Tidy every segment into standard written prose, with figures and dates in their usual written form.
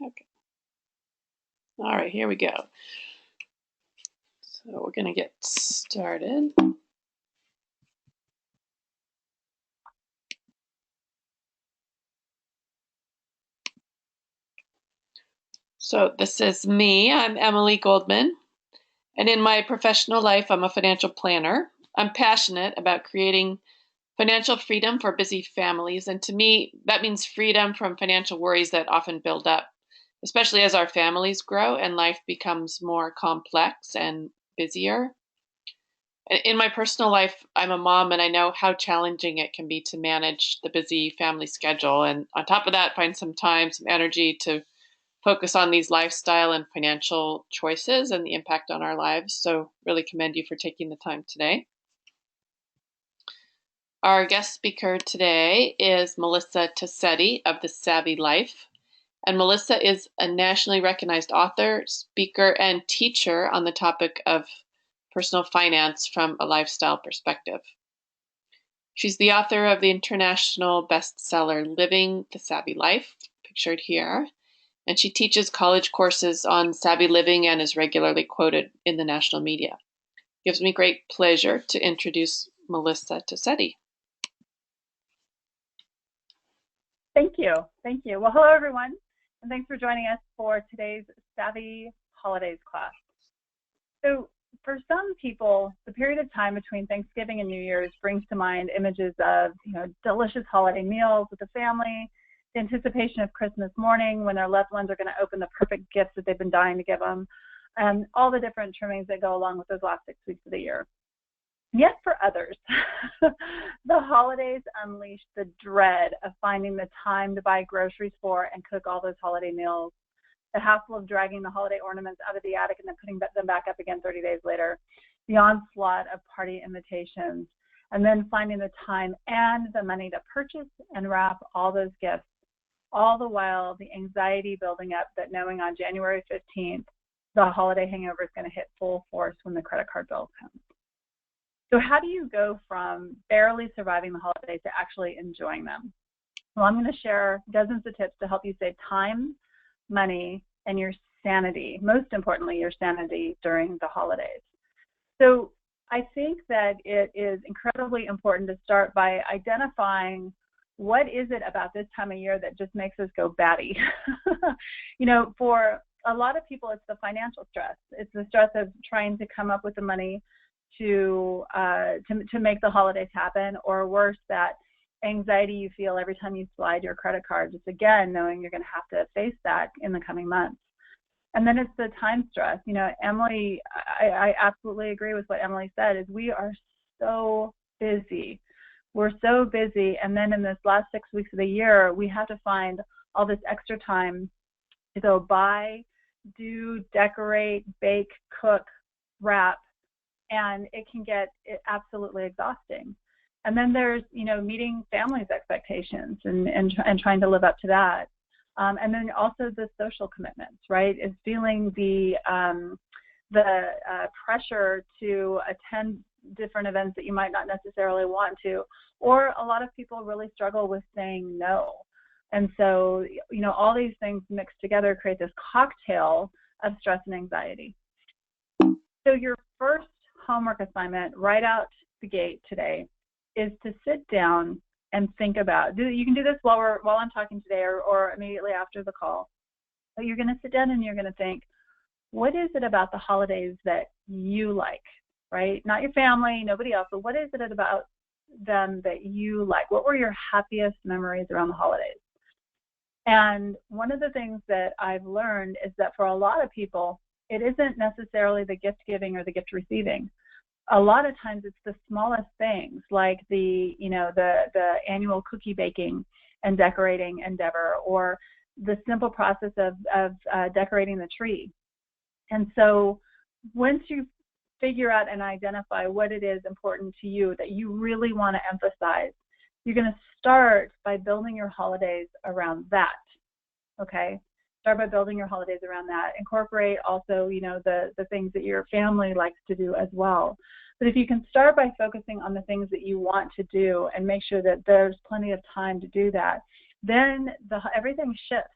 Okay. All right, here we go. So we're going to get started. So this is me. I'm Emily Goldman. And in my professional life, I'm a financial planner. I'm passionate about creating financial freedom for busy families. And to me, that means freedom from financial worries that often build up, especially as our families grow and life becomes more complex and busier. In my personal life, I'm a mom and I know how challenging it can be to manage the busy family schedule. And on top of that, find some time, some energy to focus on these lifestyle and financial choices and the impact on our lives. So, really commend you for taking the time today. Our guest speaker today is Melissa Tosetti of The Savvy Life. And Melissa is a nationally recognized author, speaker, and teacher on the topic of personal finance from a lifestyle perspective. She's the author of the international bestseller Living the Savvy Life, pictured here, and she teaches college courses on savvy living and is regularly quoted in the national media. It gives me great pleasure to introduce Melissa Tosetti. Thank you. Thank you. Well, hello, everyone, and thanks for joining us for today's Savvy Holidays class. So for some people, the period of time between Thanksgiving and New Year's brings to mind images of, delicious holiday meals with the family, the anticipation of Christmas morning when their loved ones are going to open the perfect gifts that they've been dying to give them, and all the different trimmings that go along with those last 6 weeks of the year. Yet for others, the holidays unleash the dread of finding the time to buy groceries for and cook all those holiday meals, the hassle of dragging the holiday ornaments out of the attic and then putting them back up again 30 days later, the onslaught of party invitations, and then finding the time and the money to purchase and wrap all those gifts, all the while the anxiety building up that knowing on January 15th, the holiday hangover is going to hit full force when the credit card bill comes. So how do you go from barely surviving the holidays to actually enjoying them? Well, I'm going to share dozens of tips to help you save time, money, and your sanity, most importantly, your sanity during the holidays. So I think that it is incredibly important to start by identifying what is it about this time of year that just makes us go batty. For a lot of people, it's the financial stress. It's the stress of trying to come up with the money to make the holidays happen, or worse, that anxiety you feel every time you slide your credit card, just again knowing you're going to have to face that in the coming months. And then it's the time stress. Emily, I absolutely agree with what Emily said, is we are so busy. We're so busy, and then in this last 6 weeks of the year, we have to find all this extra time to go buy, do, decorate, bake, cook, wrap, and it can get absolutely exhausting. And then there's, meeting families' expectations and trying to live up to that. And then also the social commitments, right? Is feeling the pressure to attend different events that you might not necessarily want to, or a lot of people really struggle with saying no. And so, all these things mixed together create this cocktail of stress and anxiety. So your first homework assignment right out the gate today is to sit down and think about, you can do this while I'm talking today or immediately after the call, but you're going to sit down and you're going to think, what is it about the holidays that you like, right? Not your family, nobody else, but what is it about them that you like? What were your happiest memories around the holidays? And one of the things that I've learned is that for a lot of people, it isn't necessarily the gift giving or the gift receiving. A lot of times it's the smallest things, like the annual cookie baking and decorating endeavor, or the simple process of decorating the tree. And so once you figure out and identify what it is important to you that you really want to emphasize, you're going to start by building your holidays around that, okay? Start by building your holidays around that. Incorporate also, the things that your family likes to do as well. But if you can start by focusing on the things that you want to do and make sure that there's plenty of time to do that, then everything shifts.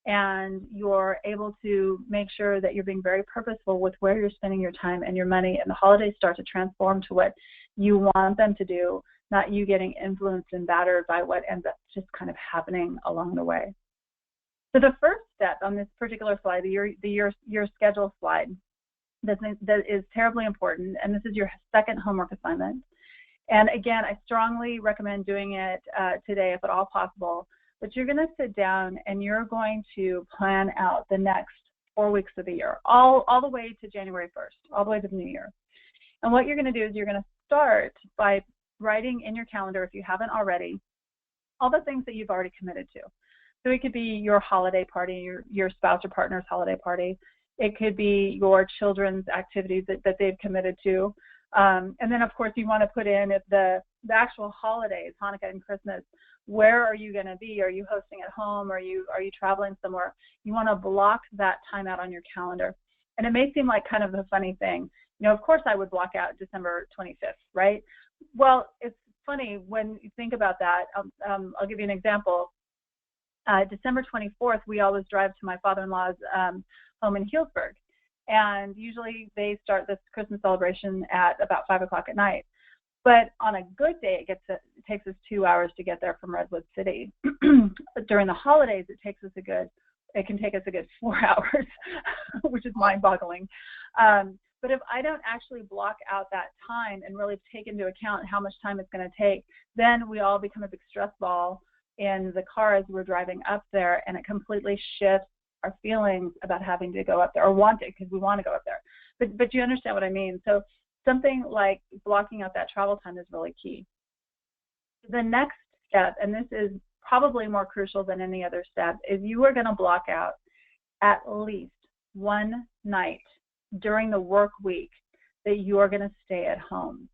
and you're able to make sure that you're being very purposeful with where you're spending your time and your money, and the holidays start to transform to what you want them to do, not you getting influenced and battered by what ends up just kind of happening along the way. So the first step on this particular slide, your schedule slide, that is terribly important, and this is your second homework assignment. And again, I strongly recommend doing it today if at all possible. But you're going to sit down and you're going to plan out the next 4 weeks of the year, all the way to January 1st, all the way to the new year. And what you're going to do is you're going to start by writing in your calendar, if you haven't already, all the things that you've already committed to. So it could be your holiday party, your spouse or partner's holiday party. It could be your children's activities that they've committed to. And then, of course, you want to put in if the actual holidays, Hanukkah and Christmas, where are you going to be? Are you hosting at home? Are you traveling somewhere? You want to block that time out on your calendar. And it may seem like kind of a funny thing. Of course I would block out December 25th, right? Well, it's funny when you think about that. I'll give you an example. December 24th, we always drive to my father-in-law's home in Healdsburg. And usually they start this Christmas celebration at about 5 o'clock at night. But on a good day, it takes us 2 hours to get there from Redwood City. During the holidays, it can take us a good 4 hours, which is mind-boggling. But if I don't actually block out that time and really take into account how much time it's going to take, then we all become a big stress ball in the car as we're driving up there, and it completely shifts our feelings about having to go up there, or want it because we want to go up there. But you understand what I mean. So something like blocking out that travel time is really key. The next step, and this is probably more crucial than any other step, is you are going to block out at least one night during the work week that you are going to stay at home.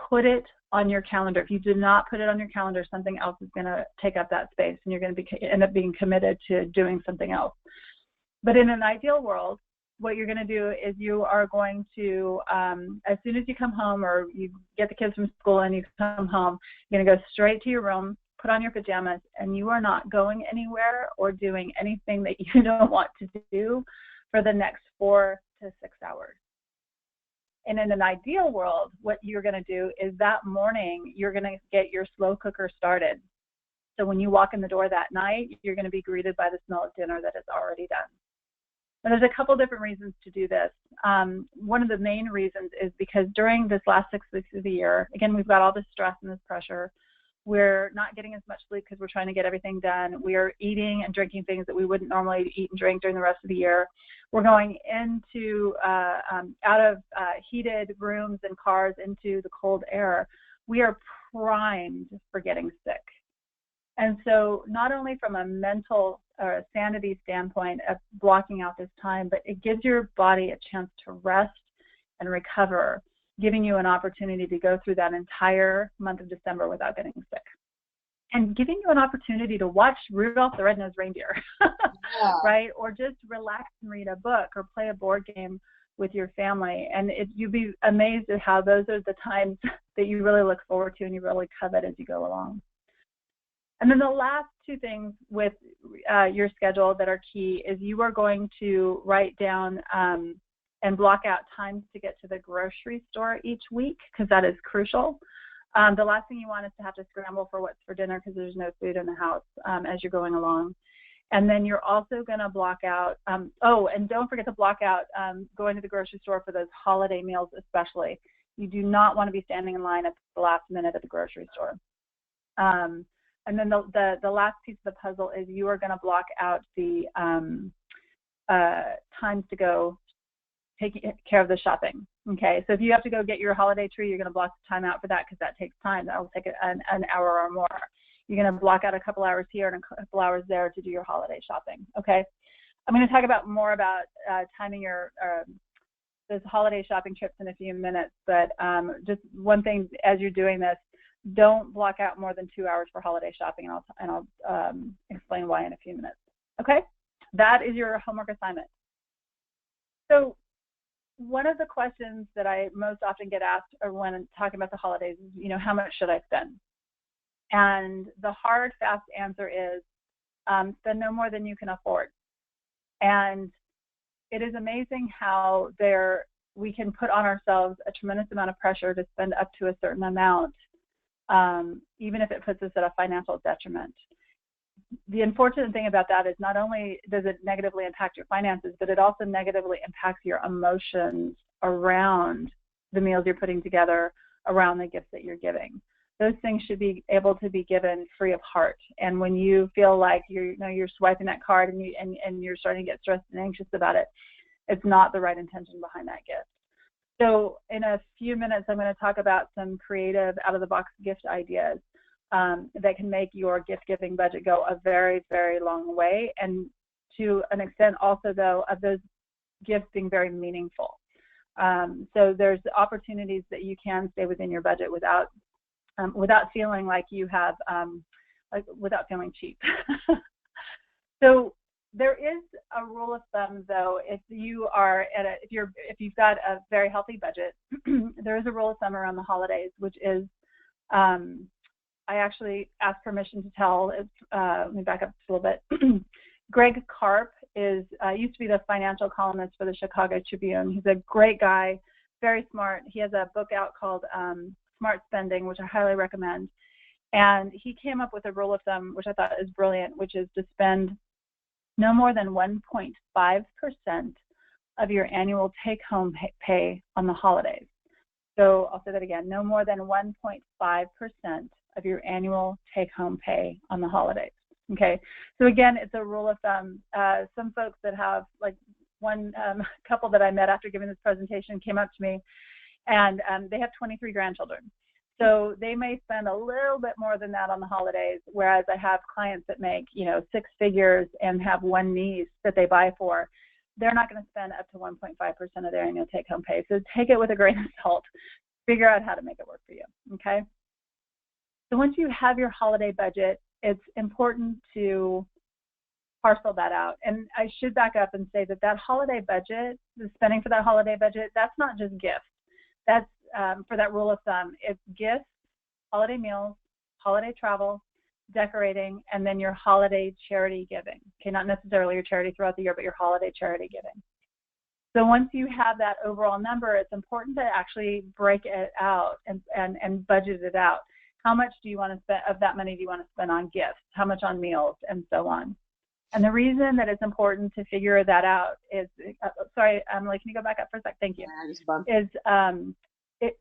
Put it on your calendar. If you do not put it on your calendar, something else is going to take up that space, and you're going to end up being committed to doing something else. But in an ideal world, what you're going to do is you are going to, as soon as you come home or you get the kids from school and you come home, you're going to go straight to your room, put on your pajamas, and you are not going anywhere or doing anything that you don't want to do for the next 4 to 6 hours. And in an ideal world, what you're going to do is that morning, you're going to get your slow cooker started. So when you walk in the door that night, you're going to be greeted by the smell of dinner that is already done. And there's a couple different reasons to do this. One of the main reasons is because during this last 6 weeks of the year, again, we've got all this stress and this pressure. We're not getting as much sleep because we're trying to get everything done. We are eating and drinking things that we wouldn't normally eat and drink during the rest of the year. We're going into out of heated rooms and cars into the cold air. We are primed for getting sick. And so not only from a mental sanity standpoint of blocking out this time, but it gives your body a chance to rest and recover, giving you an opportunity to go through that entire month of December without getting sick. And giving you an opportunity to watch Rudolph the Red-Nosed Reindeer, yeah. Right? Or just relax and read a book or play a board game with your family. And you'd be amazed at how those are the times that you really look forward to and you really covet as you go along. And then the last two things with your schedule that are key is you are going to write down and block out times to get to the grocery store each week, because that is crucial. The last thing you want is to have to scramble for what's for dinner because there's no food in the house as you're going along. And then you're also going to block out, and don't forget to block out going to the grocery store for those holiday meals especially. You do not want to be standing in line at the last minute at the grocery store. And then the last piece of the puzzle is you are going to block out the times to go take care of the shopping. Okay, so if you have to go get your holiday tree, you're going to block the time out for that because that takes time. That will take an hour or more. You're going to block out a couple hours here and a couple hours there to do your holiday shopping. Okay, I'm going to talk more about timing your those holiday shopping trips in a few minutes. But just one thing as you're doing this, don't block out more than 2 hours for holiday shopping, and I'll explain why in a few minutes. Okay, that is your homework assignment. So one of the questions that I most often get asked when talking about the holidays is, how much should I spend? And the hard, fast answer is spend no more than you can afford. And it is amazing how we can put on ourselves a tremendous amount of pressure to spend up to a certain amount, even if it puts us at a financial detriment. The unfortunate thing about that is not only does it negatively impact your finances, but it also negatively impacts your emotions around the meals you're putting together, around the gifts that you're giving. Those things should be able to be given free of heart. And when you feel like you're swiping that card and you're starting to get stressed and anxious about it, it's not the right intention behind that gift. So in a few minutes, I'm going to talk about some creative out-of-the-box gift ideas that can make your gift-giving budget go a very, very long way, and to an extent also, though, of those gifts being very meaningful. So there's opportunities that you can stay within your budget without feeling like you have, without feeling cheap. So there is a rule of thumb, though, if you've got a very healthy budget, there is a rule of thumb around the holidays, which is, I actually asked permission to tell. Let me back up just a little bit. Greg Karp used to be the financial columnist for the Chicago Tribune. He's a great guy, very smart. He has a book out called Smart Spending, which I highly recommend. And he came up with a rule of thumb, which I thought is brilliant, which is to spend no more than 1.5% of your annual take-home pay on the holidays. So I'll say that again, no more than 1.5% of your annual take-home pay on the holidays. Okay, so again, it's a rule of thumb. Some folks that have, like one couple that I met after giving this presentation came up to me, and they have 23 grandchildren. So they may spend a little bit more than that on the holidays, whereas I have clients that make, 6 figures and have one niece that they buy for. They're not going to spend up to 1.5% of their annual take-home pay. So take it with a grain of salt. Figure out how to make it work for you, okay? So once you have your holiday budget, it's important to parcel that out. And I should back up and say that holiday budget, the spending for that holiday budget, that's not just gifts. That's for that rule of thumb. It's gifts, holiday meals, holiday travel, decorating, and then your holiday charity giving. Okay, not necessarily your charity throughout the year, but your holiday charity giving. So once you have that overall number, it's important to actually break it out and budget it out. How much do you want to spend of that money do you want to spend on gifts? How much on meals, and so on? And the reason that it's important to figure that out is, sorry, Emily, can you go back up for a sec? Thank you.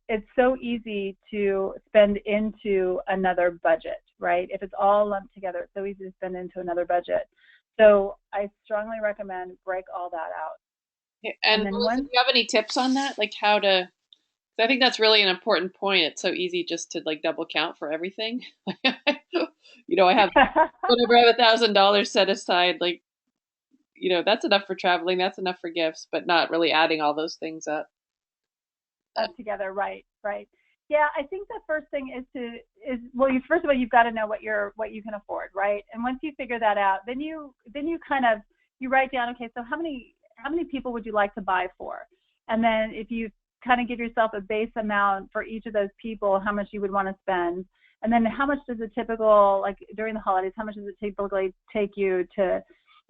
It's so easy to spend into another budget, right? If it's all lumped together, it's so easy to spend into another budget. So I strongly recommend break all that out. And Melissa, do you have any tips on that? Like how to, I think that's really an important point. It's so easy just to like double count for everything. I have whatever, I have $1,000 set aside, like, that's enough for traveling, that's enough for gifts, but not really adding all those things up. Together, right. Yeah, I think the first thing first of all, you've got to know what you can afford, right? And once you figure that out, then you write down, okay, so how many people would you like to buy for? And then if you kind of give yourself a base amount for each of those people, how much you would want to spend, and then how much does a typical, like during the holidays, how much does it typically take you to,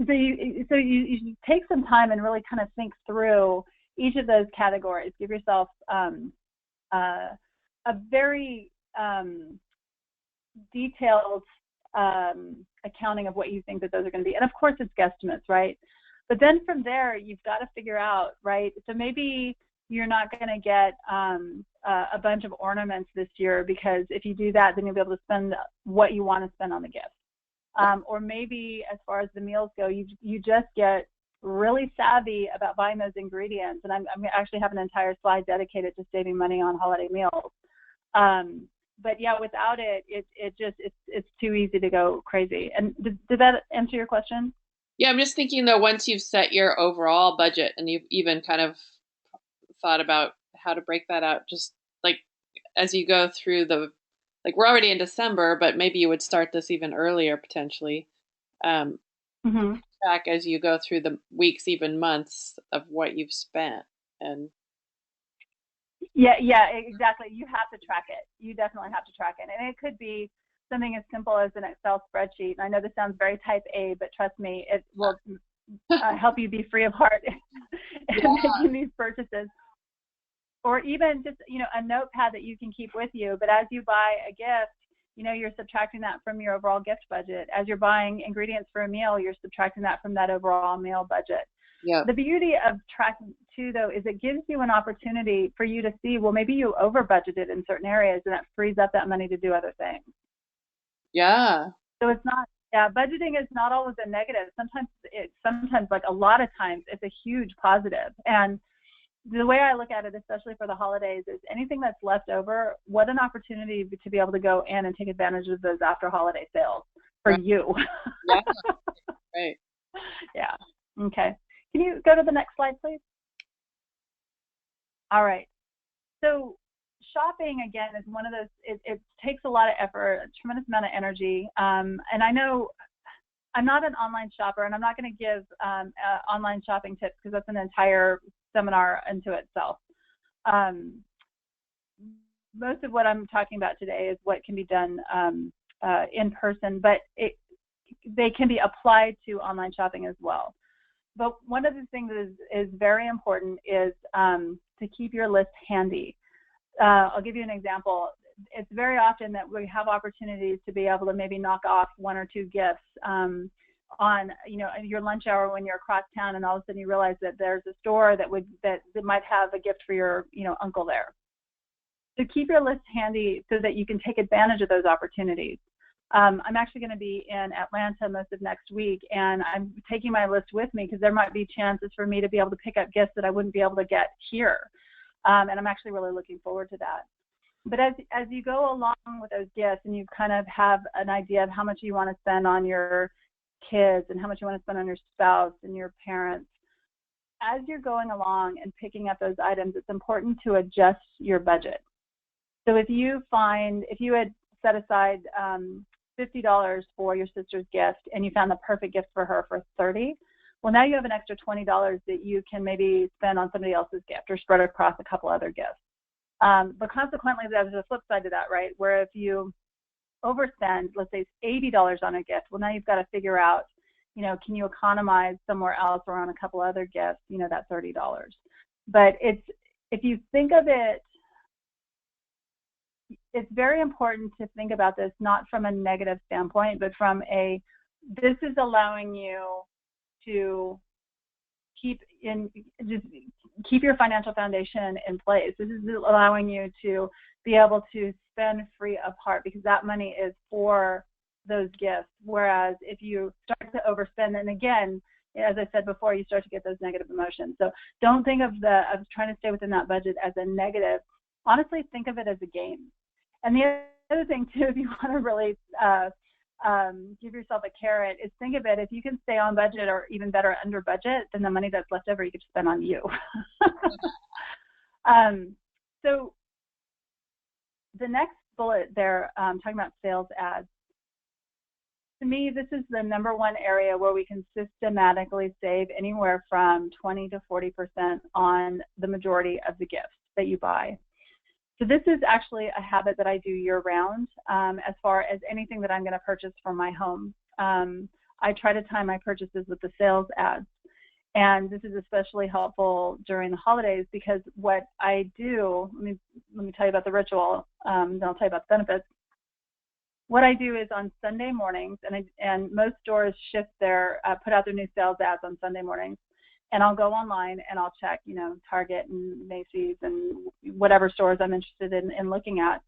so you take some time and really kind of think through each of those categories. Give yourself a very detailed accounting of what you think that those are going to be. And of course it's guesstimates, right? But then from there, you've got to figure out, right? So maybe you're not going to get a bunch of ornaments this year, because if you do that, then you'll be able to spend what you want to spend on the gifts. Or maybe as far as the meals go, you just get really savvy about buying those ingredients. And I'm actually have an entire slide dedicated to saving money on holiday meals. But yeah, without it's too easy to go crazy. And did that answer your question? Yeah, I'm just thinking though, once you've set your overall budget and you've even kind of thought about how to break that out, just like as you go through like we're already in December, but maybe you would start this even earlier potentially. Track as you go through the weeks, even months of what you've spent. And yeah, exactly. You have to track it. You definitely have to track it. And it could be something as simple as an Excel spreadsheet. And I know this sounds very type A, but trust me, it will help you be free of heart in making these purchases. Or even just, a notepad that you can keep with you. But as you buy a gift, you're subtracting that from your overall gift budget. As you're buying ingredients for a meal, you're subtracting that from that overall meal budget. Yeah. The beauty of tracking too, though, is it gives you an opportunity for you to see, well, maybe you over budgeted in certain areas, and that frees up that money to do other things. Yeah. So it's not, budgeting is not always a negative. Sometimes, like a lot of times, it's a huge positive. And the way I look at it, especially for the holidays, is anything that's left over, what an opportunity to be able to go in and take advantage of those after holiday sales for you. Yeah. Right. Yeah. Okay. Can you go to the next slide, please? All right. So shopping, again, is one of those, it takes a lot of effort, a tremendous amount of energy. And I know I'm not an online shopper, and I'm not going to give online shopping tips because that's an entire seminar into itself. Most of what I'm talking about today is what can be done in person, but they can be applied to online shopping as well. But one of the things that is very important is to keep your list handy. I'll give you an example. It's very often that we have opportunities to be able to maybe knock off 1 or 2 gifts on your lunch hour when you're across town, and all of a sudden you realize that there's a store that might have a gift for your uncle there. So keep your list handy so that you can take advantage of those opportunities. I'm actually going to be in Atlanta most of next week, and I'm taking my list with me because there might be chances for me to be able to pick up gifts that I wouldn't be able to get here. And I'm actually really looking forward to that. But as you go along with those gifts and you kind of have an idea of how much you want to spend on your kids and how much you want to spend on your spouse and your parents, as you're going along and picking up those items, it's important to adjust your budget. So if you had set aside $50 for your sister's gift and you found the perfect gift for her for $30, well, now you have an extra $20 that you can maybe spend on somebody else's gift or spread across a couple other gifts. But consequently, there's a flip side to that, right? Where if you overspend, let's say it's $80 on a gift, well, now you've got to figure out, can you economize somewhere else or on a couple other gifts, that $30. But if you think of it, it's very important to think about this not from a negative standpoint, but from this is allowing you to keep your financial foundation in place. This is allowing you to be able to spend free of heart because that money is for those gifts. Whereas if you start to overspend, and again, as I said before, you start to get those negative emotions. So don't think of trying to stay within that budget as a negative. Honestly, think of it as a game. And the other thing too, if you want to really give yourself a carrot, is think of it, if you can stay on budget or even better under budget, then the money that's left over you can spend on you. So the next bullet there, talking about sales ads, to me, this is the number one area where we can systematically save anywhere from 20 to 40% on the majority of the gifts that you buy. So this is actually a habit that I do year-round as far as anything that I'm going to purchase for my home. I try to time my purchases with the sales ads. And this is especially helpful during the holidays because what I do, let me tell you about the ritual, then I'll tell you about the benefits. What I do is on Sunday mornings, and most stores put out their new sales ads on Sunday mornings. And I'll go online and I'll check, Target and Macy's and whatever stores I'm interested in looking at.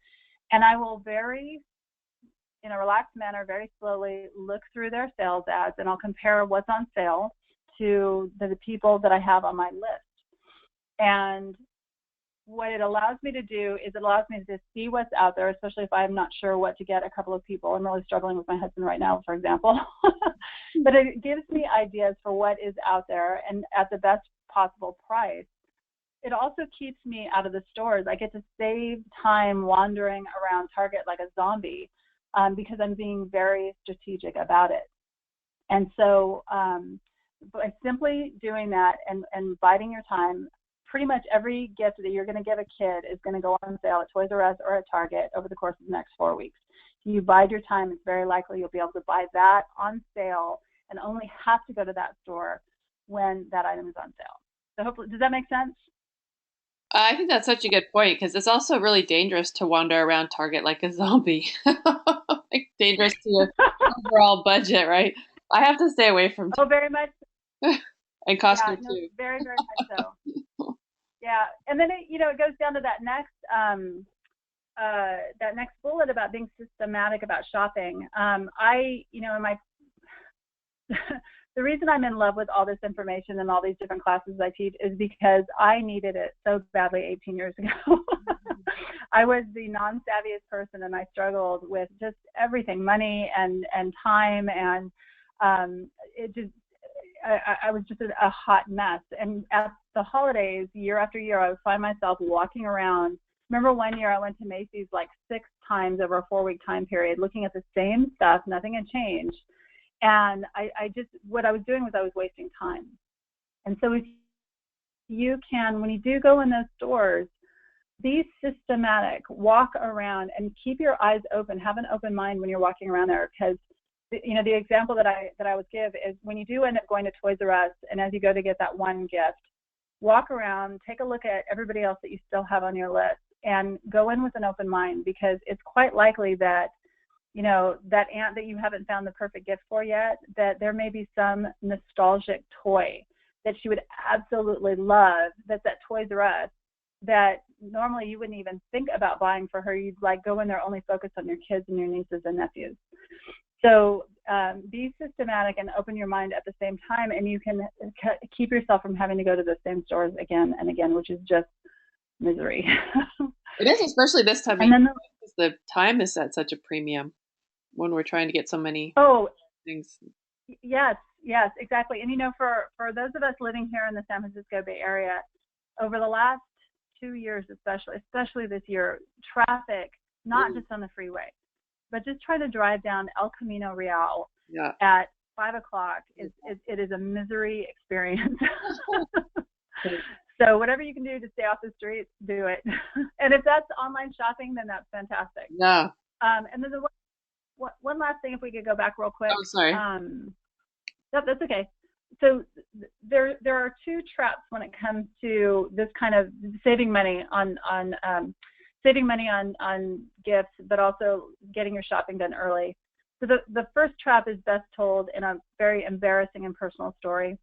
And I will in a relaxed manner, very slowly look through their sales ads, and I'll compare what's on sale to the people that I have on my list. And what it allows me to do is it allows me to see what's out there, especially if I'm not sure what to get a couple of people. I'm really struggling with my husband right now, for example. But it gives me ideas for what is out there and at the best possible price. It also keeps me out of the stores. I get to save time wandering around Target like a zombie because I'm being very strategic about it. And so by simply doing that and biding your time, pretty much every gift that you're going to give a kid is going to go on sale at Toys R Us or at Target over the course of the next 4 weeks. you bide your time, it's very likely you'll be able to buy that on sale and only have to go to that store when that item is on sale. So hopefully, does that make sense? I think that's such a good point because it's also really dangerous to wander around Target like a zombie. Like dangerous to your overall budget, right? I have to stay away from Oh, very much. and Yeah, Costco no, too. very, very much so. Yeah, and then it goes down to that next bullet about being systematic about shopping. In my the reason I'm in love with all this information and all these different classes I teach is because I needed it so badly 18 years ago. I was the non-savviest person, and I struggled with just everything, money and time, and it just I was just a hot mess. And at the holidays, year after year, I would find myself walking around. Remember one year I went to Macy's like 6 times over a 4-week time period, looking at the same stuff. Nothing had changed. And what I was doing was I was wasting time. And so if you can, when you do go in those stores, be systematic, walk around and keep your eyes open, have an open mind when you're walking around there. Because, the example that I would give is when you do end up going to Toys R Us, and as you go to get that one gift, walk around, take a look at everybody else that you still have on your list, and go in with an open mind, because it's quite likely that that aunt that you haven't found the perfect gift for yet, that there may be some nostalgic toy that she would absolutely love that's at Toys R Us that normally you wouldn't even think about buying for her. You'd like go in there only focus on your kids and your nieces and nephews. So be systematic and open your mind at the same time, and you can keep yourself from having to go to the same stores again and again, which is just misery. It is, especially this time of And year, then because the time is at such a premium when we're trying to get so many oh, things. yes, exactly. And for those of us living here in the San Francisco Bay Area, over the last 2 years, especially this year, traffic, not just on the freeway, but just trying to drive down El Camino Real at 5 o'clock it is a misery experience. So whatever you can do to stay off the streets, do it. And if that's online shopping, then that's fantastic. Yeah. And then one last thing, if we could go back real quick. Oh, sorry. No, that's okay. So there are 2 traps when it comes to this kind of saving money on gifts, but also getting your shopping done early. So the first trap is best told in a very embarrassing and personal story.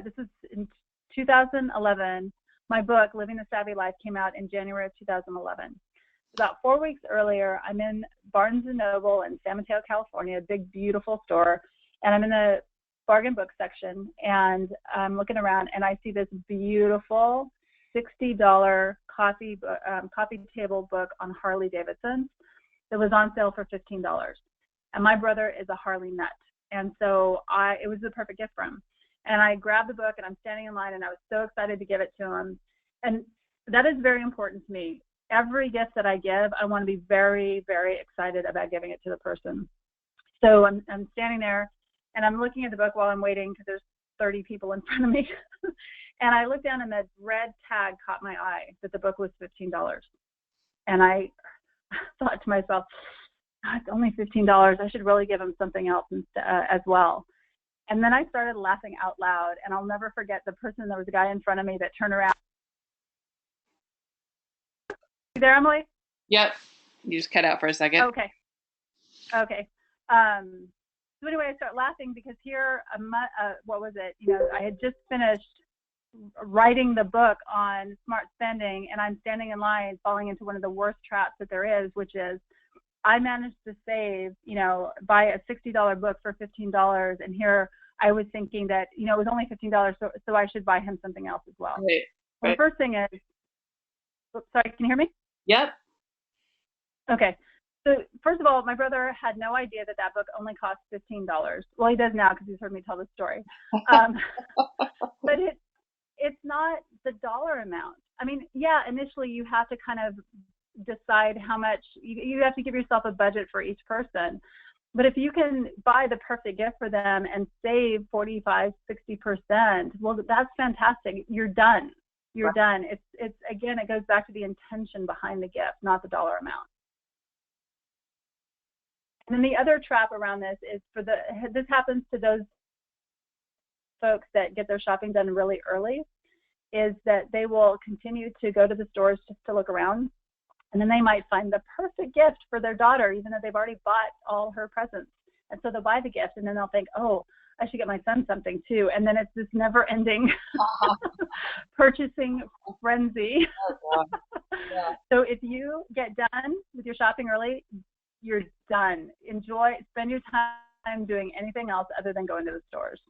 This is in 2011. My book, Living the Savvy Life, came out in January of 2011. About 4 weeks earlier, I'm in Barnes & Noble in San Mateo, California, a big, beautiful store, and I'm in the bargain book section, and I'm looking around, and I see this beautiful $60 coffee table book on Harley Davidson that was on sale for $15. And my brother is a Harley nut, and so it was the perfect gift for him. And I grabbed the book, and I'm standing in line, and I was so excited to give it to him. And that is very important to me. Every gift that I give, I want to be very, very excited about giving it to the person. So I'm standing there, and I'm looking at the book while I'm waiting because there's 30 people in front of me. And I looked down, and the red tag caught my eye that the book was $15. And I thought to myself, oh, it's only $15. I should really give him something else as well. And then I started laughing out loud, and I'll never forget there was a guy in front of me that turned around. You there, Emily? Yep. You just cut out for a second. Okay. So anyway, I start laughing because here, what was it? I had just finished writing the book on smart spending, and I'm standing in line falling into one of the worst traps that there is, which is I managed to save, buy a $60 book for $15, and here I was thinking that, it was only $15, so I should buy him something else as well. Right. Well, the first thing is, sorry, can you hear me? Yep. Okay. So first of all, my brother had no idea that book only cost $15. Well, he does now because he's heard me tell the story. But it's not the dollar amount. I mean, yeah, initially you have to kind of decide how much you have to give yourself a budget for each person. But if you can buy the perfect gift for them and save 45, 60%, well, that's fantastic. You're done. you're done. It's again, it goes back to the intention behind the gift, not the dollar amount. And then the other trap around this is this happens to those folks that get their shopping done really early, is that they will continue to go to the stores just to look around, and then they might find the perfect gift for their daughter, even though they've already bought all her presents. And so they'll buy the gift, and then they'll think, oh, I should get my son something too. And then it's this never-ending purchasing frenzy. Oh, yeah. So if you get done with your shopping early, you're done. Spend your time doing anything else other than going to the stores.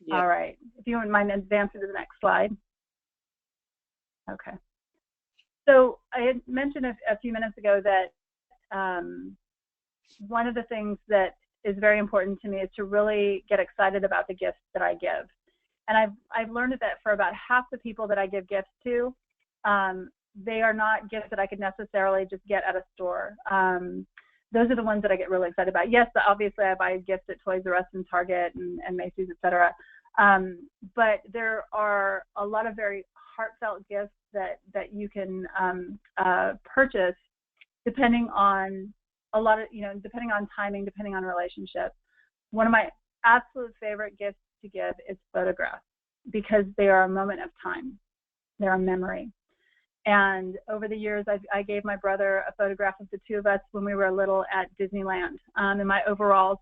Yeah. All right. If you wouldn't mind advancing to the next slide. Okay. So I had mentioned a few minutes ago that one of the things that is very important to me is to really get excited about the gifts that I give. And I've learned that for about half the people that I give gifts to, they are not gifts that I could necessarily just get at a store. Those are the ones that I get really excited about. Yes, obviously I buy gifts at Toys R Us and Target and Macy's, etc. But there are a lot of very heartfelt gifts that you can purchase depending on depending on timing, depending on relationship. One of my absolute favorite gifts to give is photographs, because they are a moment of time. They're a memory. And over the years, I gave my brother a photograph of the two of us when we were little at Disneyland in my overalls.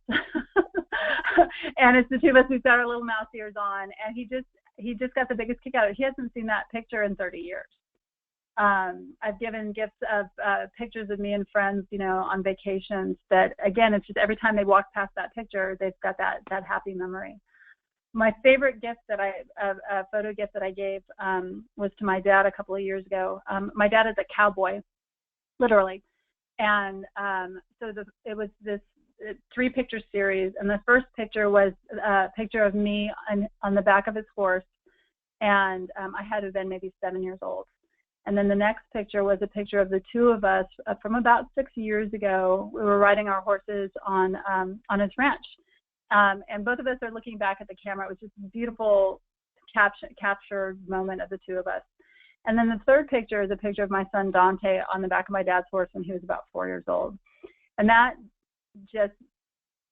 And it's the two of us who've got our little mouse ears on. And he just got the biggest kick out of it. He hasn't seen that picture in 30 years. I've given gifts of pictures of me and friends, on vacations that, again, it's just every time they walk past that picture, they've got that happy memory. My favorite gift a photo gift that I gave was to my dad a couple of years ago. My dad is a cowboy, literally. And so it was this 3-picture series. And the first picture was a picture of me on the back of his horse. And I had to have been maybe 7 years old. And then the next picture was a picture of the two of us from about 6 years ago. We were riding our horses on his ranch. And both of us are looking back at the camera. It was just a beautiful captured moment of the two of us. And then the third picture is a picture of my son Dante on the back of my dad's horse when he was about 4 years old. And that just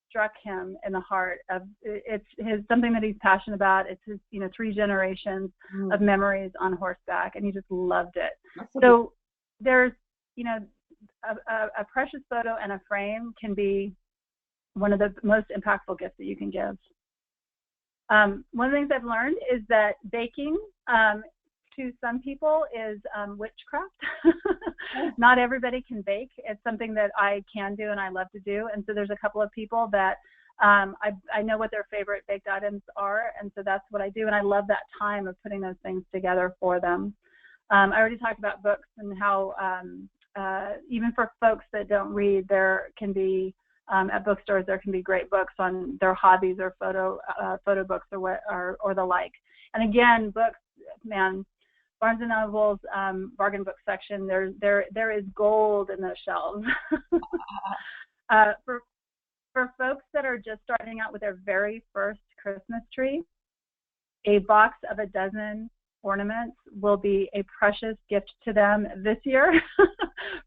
struck him in the heart. It's something that he's passionate about. It's his 3 generations of memories on horseback, and he just loved it. So there's a precious photo and a frame can be one of the most impactful gifts that you can give. One of the things I've learned is that baking to some people is witchcraft. Not everybody can bake. It's something that I can do and I love to do. And so there's a couple of people that I know what their favorite baked items are, and so that's what I do. And I love that time of putting those things together for them. I already talked about books and how even for folks that don't read, there can be at bookstores, there can be great books on their hobbies or photo books or the like. And again, books, man, Barnes and Noble's bargain book section, there is gold in those shelves. For folks that are just starting out with their very first Christmas tree, a box of a dozen ornaments will be a precious gift to them this year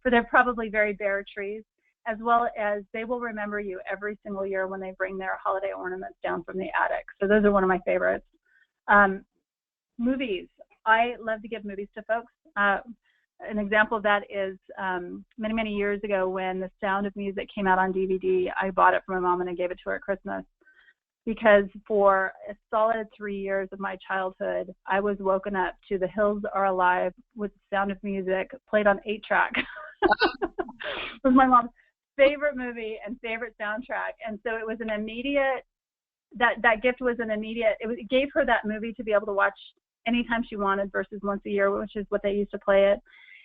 for their probably very bare trees, as well as they will remember you every single year when they bring their holiday ornaments down from the attic. So those are one of my favorites. Movies. I love to give movies to folks. An example of that is many, many years ago when The Sound of Music came out on DVD, I bought it from my mom and I gave it to her at Christmas, because for a solid 3 years of my childhood, I was woken up to The Hills Are Alive with The Sound of Music played on 8-track. It was my mom's favorite movie and favorite soundtrack. And so it was an immediate, that gift was an immediate, it gave her that movie to be able to watch anytime she wanted versus once a year, which is what they used to play it.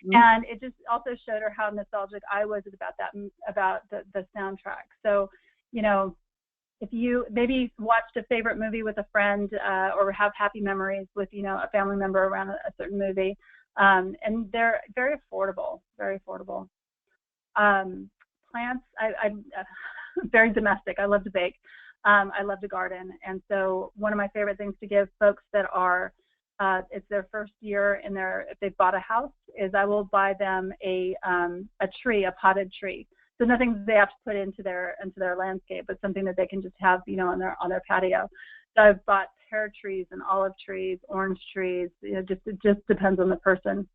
Mm-hmm. And it just also showed her how nostalgic I was about the soundtrack. So, if you maybe watched a favorite movie with a friend or have happy memories with, a family member around a certain movie, and they're very affordable, very affordable. Plants, I'm very domestic. I love to bake. I love to garden. And so one of my favorite things to give folks that are it's their first year in if they've bought a house, is I will buy them a tree, a potted tree. So nothing they have to put into their landscape, but something that they can just have, on their patio. So I've bought pear trees and olive trees, orange trees. It just depends on the person.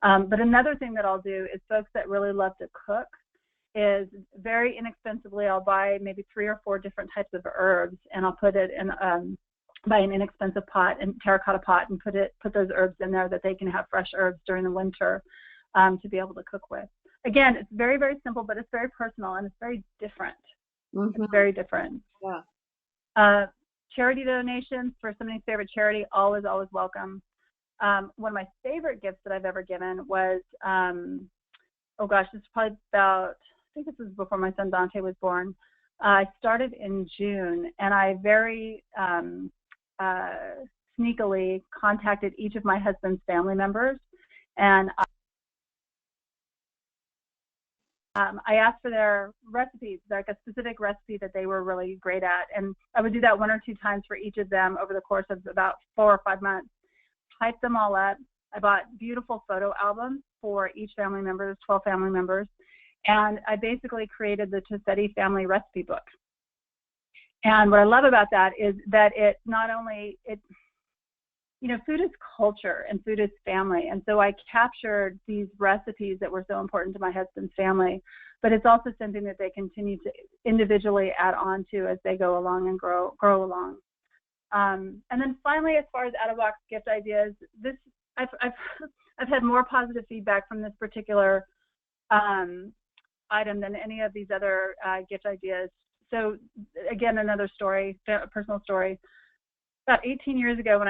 But another thing that I'll do is folks that really love to cook is very inexpensively, I'll buy maybe 3 or 4 different types of herbs, and I'll put it in buy an inexpensive pot, and terracotta pot, and put those herbs in there that they can have fresh herbs during the winter to be able to cook with. Again, it's very, very simple, but it's very personal and it's very different. Mm-hmm. It's very different. Yeah. Charity donations for somebody's favorite charity, always, always welcome. One of my favorite gifts that I've ever given was, oh gosh, this is probably about, I think this was before my son Dante was born. I started in June, and I very sneakily contacted each of my husband's family members, and I asked for their recipes, like a specific recipe that they were really great at, and I would do that 1 or 2 times for each of them over the course of about 4 or 5 months. Typed them all up. I bought beautiful photo albums for each family member, there's 12 family members, and I basically created the Tosetti family recipe book. And what I love about that is that it not only, food is culture and food is family. And so I captured these recipes that were so important to my husband's family, but it's also something that they continue to individually add on to as they go along and grow along. And then finally, as far as out-of-box gift ideas, I've had more positive feedback from this particular item than any of these other gift ideas. So again, another story, a personal story. About 18 years ago,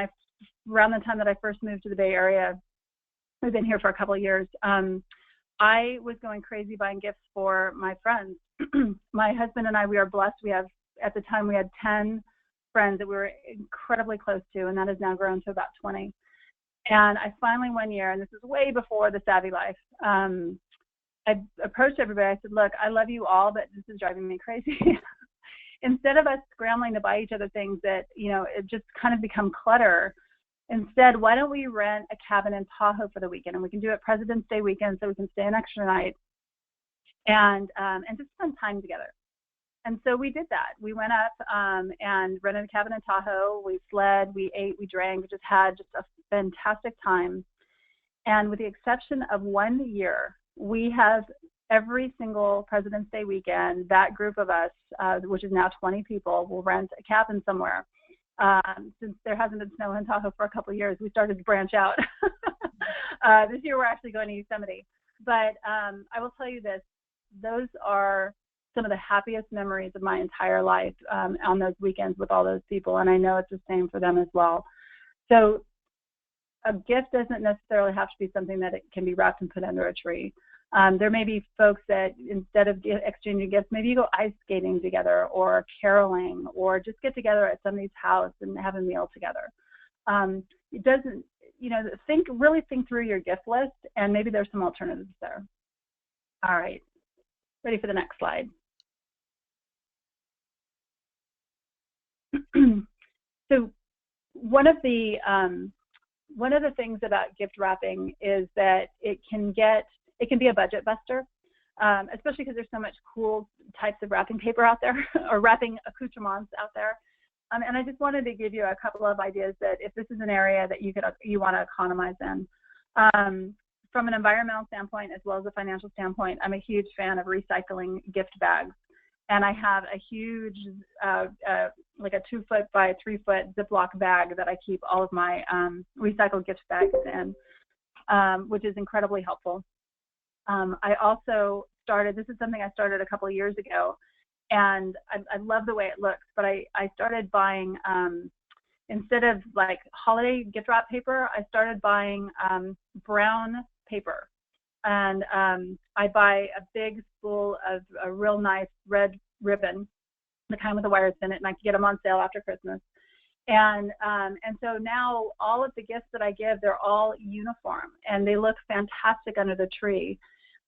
around the time that I first moved to the Bay Area, we've been here for a couple of years, I was going crazy buying gifts for my friends. My husband and I, we are blessed. At the time, we had 10 friends that we were incredibly close to, and that has now grown to about 20. And I finally, one year, and this is way before the Savvy Life, I approached everybody. I said, look, I love you all, but this is driving me crazy. Instead of us scrambling to buy each other things that, it just kind of become clutter, instead, why don't we rent a cabin in Tahoe for the weekend? And we can do it President's Day weekend, so we can stay an extra night and just spend time together. And so we did that. We went up and rented a cabin in Tahoe. We sled, we ate, we drank, we just had a fantastic time. And with the exception of 1 year, we have every single President's Day weekend, that group of us, which is now 20 people, will rent a cabin somewhere. Since there hasn't been snow in Tahoe for a couple of years, we started to branch out. This year we're actually going to Yosemite. But I will tell you this, those are some of the happiest memories of my entire life on those weekends with all those people, and I know it's the same for them as well. So a gift doesn't necessarily have to be something that it can be wrapped and put under a tree. There may be folks that instead of exchanging gifts, maybe you go ice skating together or caroling or just get together at somebody's house and have a meal together. It doesn't, really think through your gift list, and maybe there's some alternatives there. All right, ready for the next slide. So one of the things about gift wrapping is that it can be a budget buster, especially because there's so much cool types of wrapping paper out there or wrapping accoutrements out there. And I just wanted to give you a couple of ideas that if this is an area that you want to economize in. From an environmental standpoint as well as a financial standpoint, I'm a huge fan of recycling gift bags. And I have a huge, like a 2-foot by 3-foot Ziploc bag that I keep all of my recycled gift bags in, which is incredibly helpful. I also this is something I started a couple of years ago, and I love the way it looks, but I started buying, instead of like holiday gift wrap paper, I started buying brown paper. And I buy a big spool of a real nice red ribbon, the kind with the wires in it, and I can get them on sale after Christmas. And so now all of the gifts that I give, they're all uniform, and they look fantastic under the tree.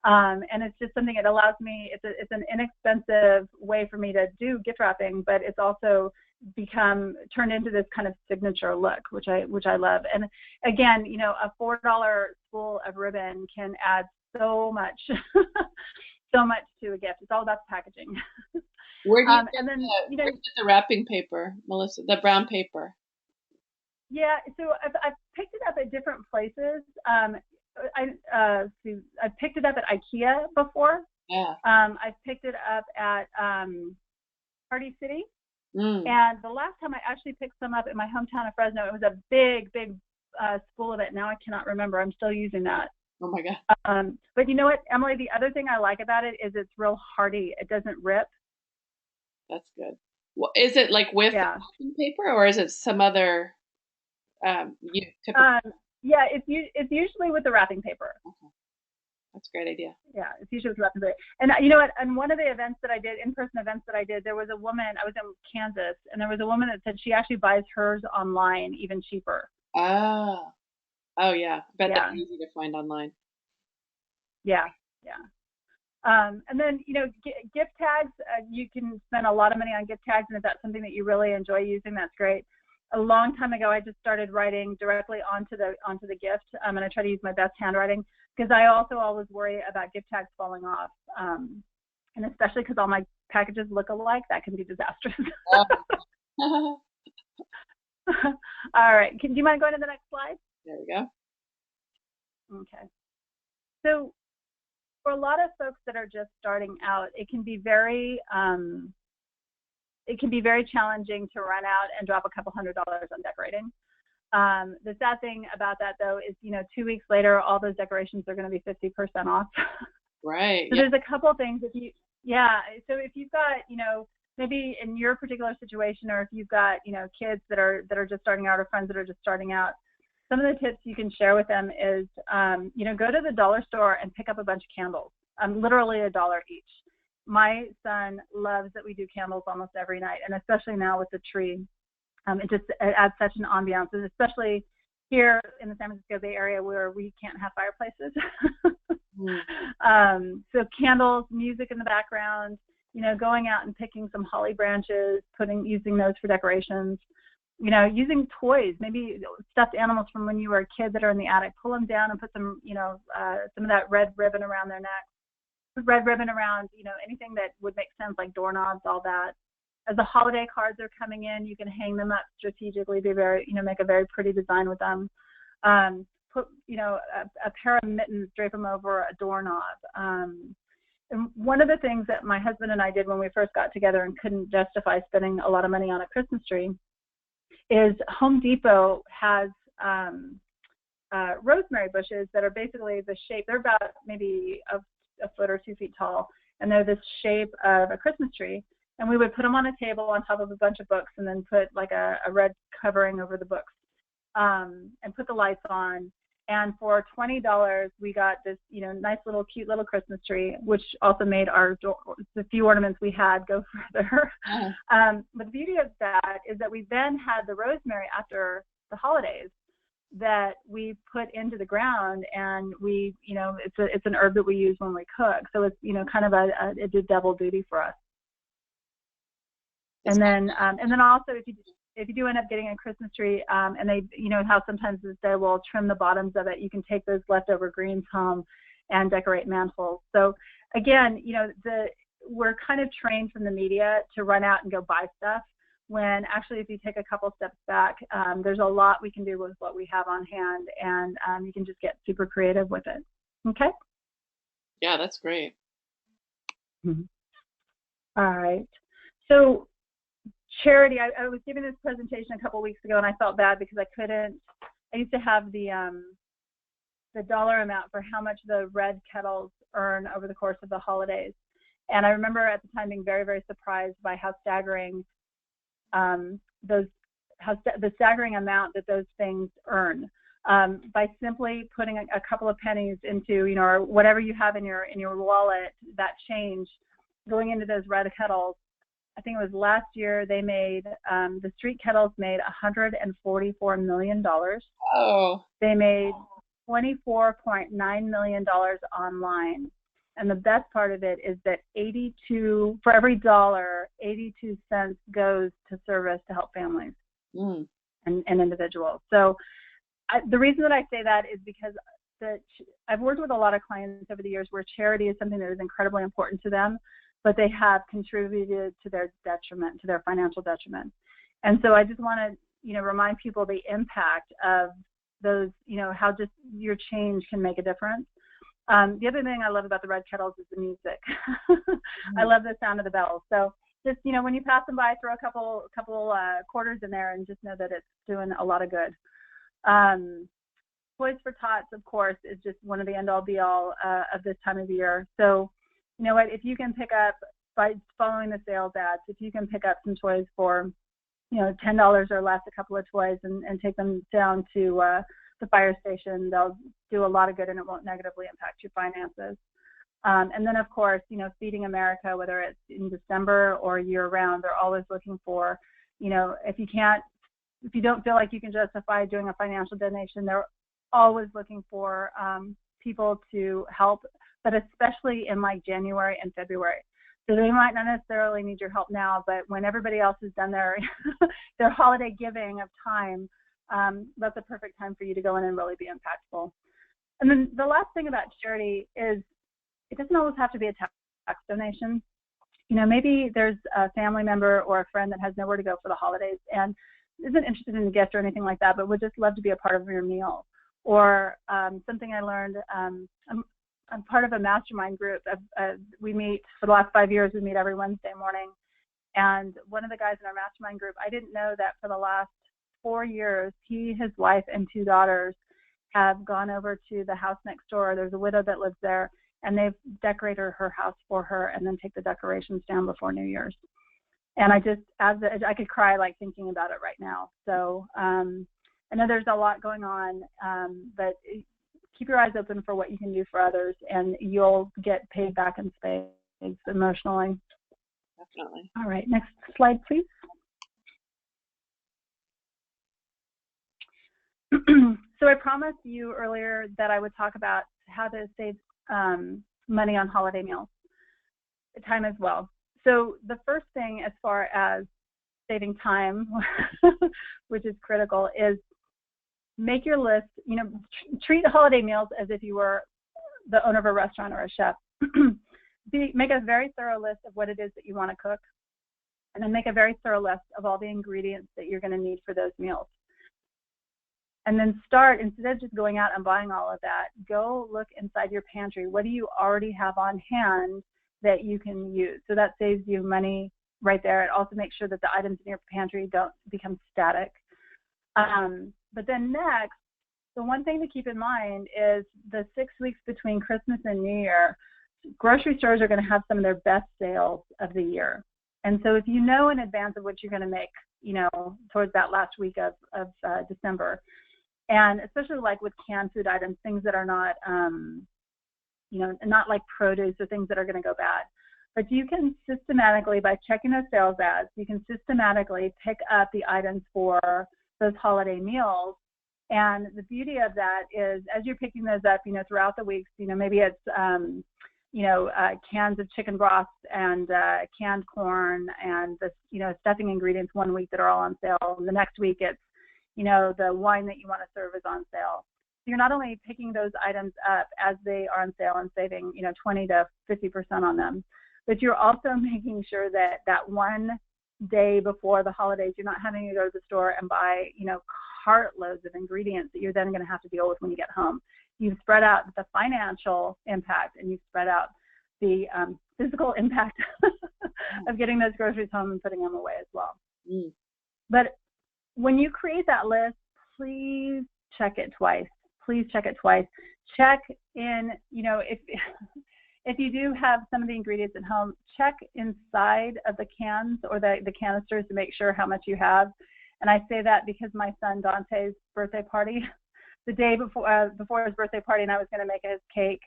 And it's just something that allows me, it's an inexpensive way for me to do gift wrapping, but it's also turned into this kind of signature look, which I love. And again, a $4 spool of ribbon can add so much, so much to a gift. It's all about packaging. Where do you get the wrapping paper, Melissa? The brown paper? Yeah, so I've picked it up at different places. I've picked it up at IKEA before. Yeah. I've picked it up at Party City. And the last time I actually picked some up in my hometown of Fresno, it was a big spool of it. Now I cannot remember. I'm still using that. Oh my God. But you know what, Emily? The other thing I like about it is it's real hardy. It doesn't rip. That's good. Well, is it like with wrapping paper, or is it some other? Yeah, it's usually with the wrapping paper. Okay. That's a great idea. Yeah, it's usually with the wrapping paper. And you know what? On one of the events that I did, in-person events that I did, there was a woman. I was in Kansas, and there was a woman that said she actually buys hers online, even cheaper. Oh yeah. I bet that's easy to find online. Yeah. And then, gift tags, you can spend a lot of money on gift tags, and if that's something that you really enjoy using, that's great. A long time ago, I just started writing directly onto the gift, and I try to use my best handwriting, because I also always worry about gift tags falling off, and especially because all my packages look alike, that can be disastrous. All right, do you mind going to the next slide? There we go. Okay. So for a lot of folks that are just starting out, it can be very challenging to run out and drop a couple $100s on decorating. The sad thing about that, though, is 2 weeks later, all those decorations are going to be 50% off. Right. So there's a couple things. So if you've got maybe in your particular situation, or if you've got kids that are just starting out, or friends that are just starting out, some of the tips you can share with them is go to the dollar store and pick up a bunch of candles, literally $1 each. My son loves that we do candles almost every night, and especially now with the tree. It adds such an ambiance, and especially here in the San Francisco Bay Area where we can't have fireplaces. So candles, music in the background, going out and picking some holly branches, using those for decorations. Using toys, maybe stuffed animals from when you were a kid that are in the attic, pull them down and put some of that red ribbon around their neck. Red ribbon around, anything that would make sense, like doorknobs, all that. As the holiday cards are coming in, you can hang them up strategically, make a very pretty design with them. Put, a pair of mittens, drape them over a doorknob. And one of the things that my husband and I did when we first got together and couldn't justify spending a lot of money on a Christmas tree is Home Depot has rosemary bushes that are basically the shape. They're about maybe a foot or 2 feet tall, and they're this shape of a Christmas tree. And we would put them on a table on top of a bunch of books, and then put like a red covering over the books, and put the lights on. And for $20, we got this, nice little cute little Christmas tree, which also made the few ornaments we had go further. But the beauty of that is that we then had the rosemary after the holidays that we put into the ground, and we, it's an herb that we use when we cook. So it's, kind of it did double duty for us. And then also if you do end up getting a Christmas tree, and they, how sometimes they will trim the bottoms of it, you can take those leftover greens home and decorate mantles. So again, we're kind of trained from the media to run out and go buy stuff, when actually if you take a couple steps back, there's a lot we can do with what we have on hand, and you can just get super creative with it. Okay? Yeah, that's great. Mm-hmm. All right. So charity, I was giving this presentation a couple weeks ago, and I felt bad because I used to have the dollar amount for how much the red kettles earn over the course of the holidays. And I remember at the time being very, very surprised by how staggering the staggering amount that those things earn. By simply putting a couple of pennies into, or whatever you have in your wallet, that change going into those red kettles. I think it was last year they made, the street kettles made $144 million. Oh. They made $24.9 million online. And the best part of it is that for every dollar, 82 cents goes to service to help families and individuals. So the reason that I say that is because I've worked with a lot of clients over the years where charity is something that is incredibly important to them, but they have contributed to their detriment, to their financial detriment. And so I just want to, remind people the impact of those, how just your change can make a difference. The other thing I love about the red kettles is the music. I love the sound of the bells. So just, when you pass them by, throw a couple quarters in there and just know that it's doing a lot of good. Toys for Tots, of course, is just one of the end-all be-all of this time of year. So, you know what, if you can pick up, by following the sales ads, if you can pick up some toys for, $10 or less, a couple of toys, and take them down to the fire station, they'll do a lot of good and it won't negatively impact your finances. And then, of course, Feeding America, whether it's in December or year-round, they're always looking for, if you don't feel like you can justify doing a financial donation, they're always looking for people to help, but especially in like January and February. So they might not necessarily need your help now, but when everybody else has done their their holiday giving of time, that's a perfect time for you to go in and really be impactful. And then the last thing about charity is it doesn't always have to be a tax donation. Maybe there's a family member or a friend that has nowhere to go for the holidays and isn't interested in a gift or anything like that, but would just love to be a part of your meal. Or something I learned, I'm part of a mastermind group. We meet, for the last 5 years, we meet every Wednesday morning. And one of the guys in our mastermind group, I didn't know that for the last 4 years, he, his wife, and 2 daughters have gone over to the house next door. There's a widow that lives there, and they've decorated her house for her and then take the decorations down before New Year's. And I could cry like thinking about it right now. So I know there's a lot going on, but keep your eyes open for what you can do for others, and you'll get paid back in spades emotionally. Definitely. All right, next slide, please. So I promised you earlier that I would talk about how to save money on holiday meals, time as well. So the first thing, as far as saving time, which is critical, is make your list. Treat holiday meals as if you were the owner of a restaurant or a chef. Make a very thorough list of what it is that you want to cook, and then make a very thorough list of all the ingredients that you're going to need for those meals. And then start, instead of just going out and buying all of that, go look inside your pantry. What do you already have on hand that you can use? So that saves you money right there. It also makes sure that the items in your pantry don't become static. But then next, the one thing to keep in mind is the 6 weeks between Christmas and New Year, grocery stores are going to have some of their best sales of the year. And so if you know in advance of what you're going to make, towards that last week of December, and especially like with canned food items, things that are not, not like produce or things that are going to go bad. But you can systematically, by checking those sales ads, you can systematically pick up the items for those holiday meals. And the beauty of that is, as you're picking those up, throughout the weeks, maybe it's, cans of chicken broth and canned corn and the, stuffing ingredients one week that are all on sale. And the next week it's, the wine that you want to serve is on sale. So you're not only picking those items up as they are on sale and saving, 20 to 50% on them, but you're also making sure that that one day before the holidays, you're not having to go to the store and buy, cartloads of ingredients that you're then going to have to deal with when you get home. You've spread out the financial impact, and you've spread out the physical impact of getting those groceries home and putting them away as well. But when you create that list, please check it twice. Please check it twice. Check in, if you do have some of the ingredients at home, check inside of the cans or the canisters to make sure how much you have. And I say that because my son Dante's birthday party, the day before his birthday party, and I was going to make his cake,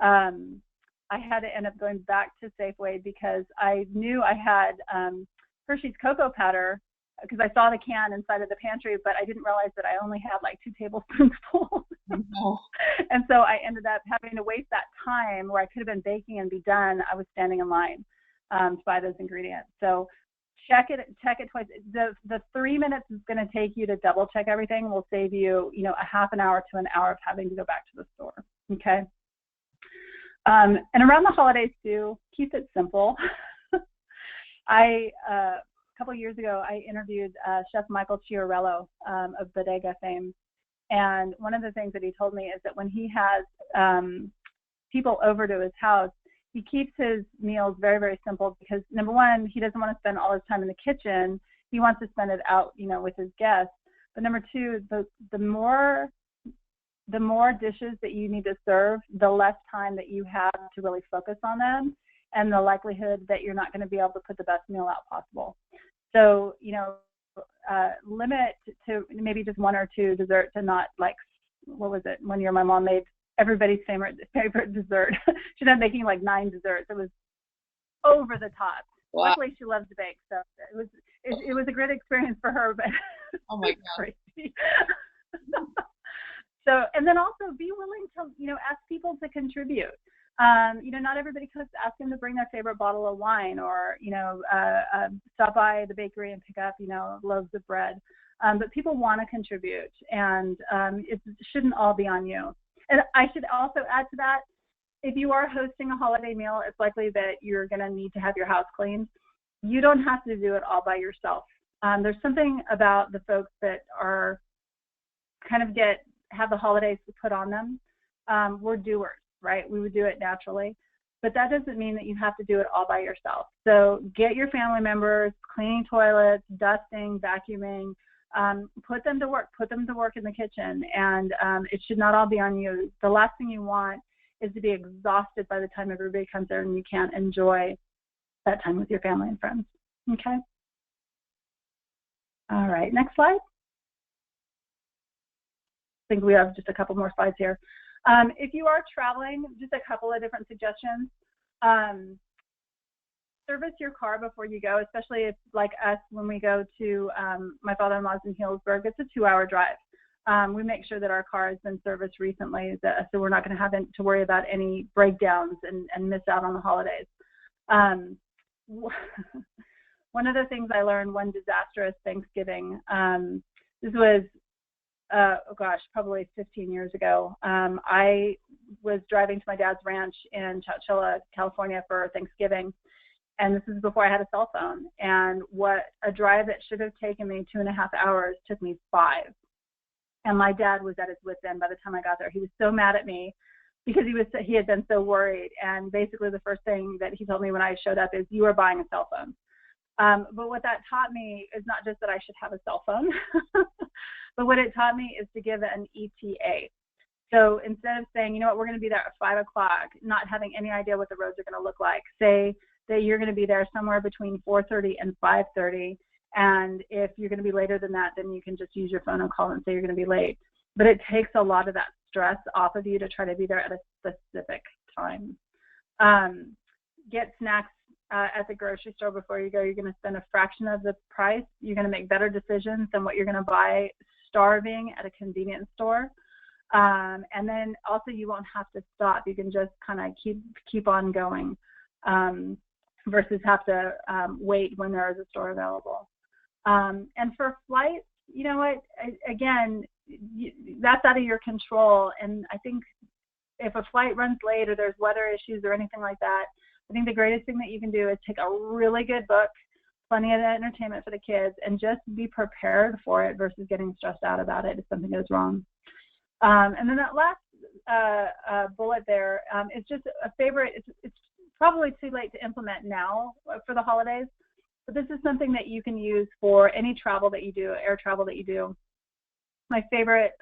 I had to end up going back to Safeway because I knew I had Hershey's cocoa powder, because I saw the can inside of the pantry, but I didn't realize that I only had like 2 tablespoons full. No. And so I ended up having to waste that time where I could have been baking and be done. I was standing in line to buy those ingredients. So check it twice. The 3 minutes it's going to take you to double check everything will save you, a half an hour to an hour of having to go back to the store. Okay. And around the holidays too, keep it simple. A couple of years ago, I interviewed Chef Michael Chiarello of Bodega fame. And one of the things that he told me is that when he has people over to his house, he keeps his meals very, very simple because, number one, he doesn't want to spend all his time in the kitchen. He wants to spend it out, with his guests. But number two, the more dishes that you need to serve, the less time that you have to really focus on them, and the likelihood that you're not going to be able to put the best meal out possible. So, limit to maybe just one or two desserts, and not like, what was it? One year my mom made everybody's favorite dessert. She ended up making like 9 desserts. It was over the top. Wow. Luckily, she loves to bake, so it was a great experience for her. But oh my God, crazy. So, and then also be willing to, ask people to contribute. Not everybody cooks. Ask them to bring their favorite bottle of wine, or, stop by the bakery and pick up, loaves of bread. But people want to contribute, and it shouldn't all be on you. And I should also add to that, if you are hosting a holiday meal, it's likely that you're going to need to have your house cleaned. You don't have to do it all by yourself. There's something about the folks that are kind of have the holidays put on them. We're doers, right? We would do it naturally. But that doesn't mean that you have to do it all by yourself. So get your family members cleaning toilets, dusting, vacuuming, put them to work in the kitchen. And it should not all be on you. The last thing you want is to be exhausted by the time everybody comes there and you can't enjoy that time with your family and friends. Okay? All right, next slide. I think we have just a couple more slides here. If you are traveling, just a couple of different suggestions. Service your car before you go, especially if, like us, when we go to my father-in-law's in Healdsburg, it's a 2-hour drive. We make sure that our car has been serviced recently, so we're not going to have to worry about any breakdowns and miss out on the holidays. One of the things I learned one disastrous Thanksgiving, this was, probably 15 years ago. I was driving to my dad's ranch in Chowchilla, California for Thanksgiving. And this is before I had a cell phone. And what a drive that should have taken me 2.5 hours took me 5. And my dad was at his wit's end by the time I got there. He was so mad at me because he had been so worried. And basically the first thing that he told me when I showed up is, "You are buying a cell phone." But what that taught me is not just that I should have a cell phone, but what it taught me is to give an ETA. So instead of saying, we're going to be there at 5 o'clock, not having any idea what the roads are going to look like, say that you're going to be there somewhere between 4:30 and 5:30. And if you're going to be later than that, then you can just use your phone and call and say you're going to be late. But it takes a lot of that stress off of you to try to be there at a specific time. Get snacks at the grocery store before you go. You're going to spend a fraction of the price. You're going to make better decisions than what you're going to buy starving at a convenience store. And then also you won't have to stop. You can just kind of keep on going versus have to wait when there is a store available. And for flights, you know what, again, that's out of your control. And I think if a flight runs late or there's weather issues or anything like that, I think the greatest thing that you can do is take a really good book, plenty of entertainment for the kids, and just be prepared for it versus getting stressed out about it if something goes wrong. And then that last bullet there is just a favorite. It's probably too late to implement now for the holidays, but this is something that you can use for any travel that you do, air travel that you do. My favorite